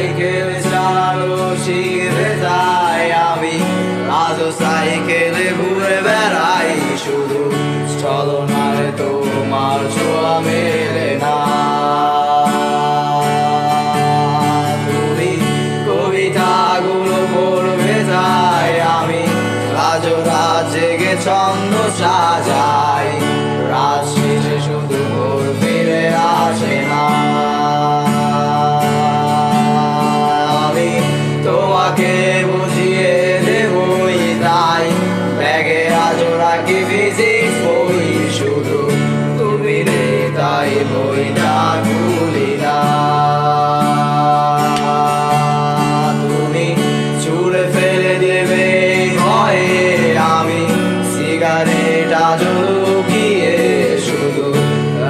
Cycle চালানো শিখে যাই আমি, আজও সাইকেলে ঘুরে বেড়াই শুধু, চলনায় তোমার ছোঁয়া মেলে না। তুমি কবিতাগুলো পড়বে যাই আমি, আজও রাত জেগে ছন্দ সাজাই, রাত শেষে শুধু ভোর ফিরে আসে না। আমি তোমাকে বুঝিয়ে দেবই তাই, ব্যাগে আজও রাখি ফিজিক্স বই শুধু, তুমি রে তাই বইটা খুলি না। তুমি ছুঁড়ে ফেলে দেবে ভয়ে আমি, সিগারেট আজও লুকিয়ে শুধু,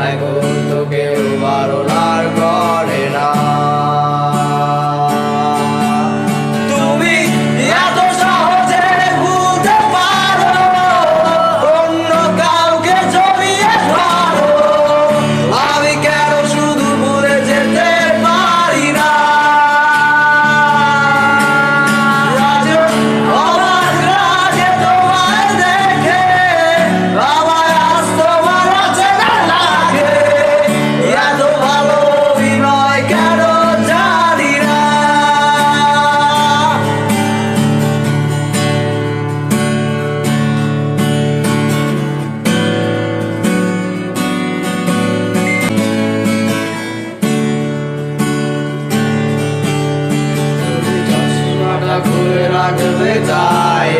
এখন তো কেউ বারণার করে না। তুমি এত সহজে ভুলতে পারো, অন্য কাউকে জড়িয়ে ধরো, আমি কেন শুধু ভুলে যেতে পারি না। অবাক লাগে তোমায় দেখে, আমায় আজ তোমার অচেনা লাগে, এত ভালো অভিনয় কেন জানি না। চশমাটা খুলে রাখতে চাই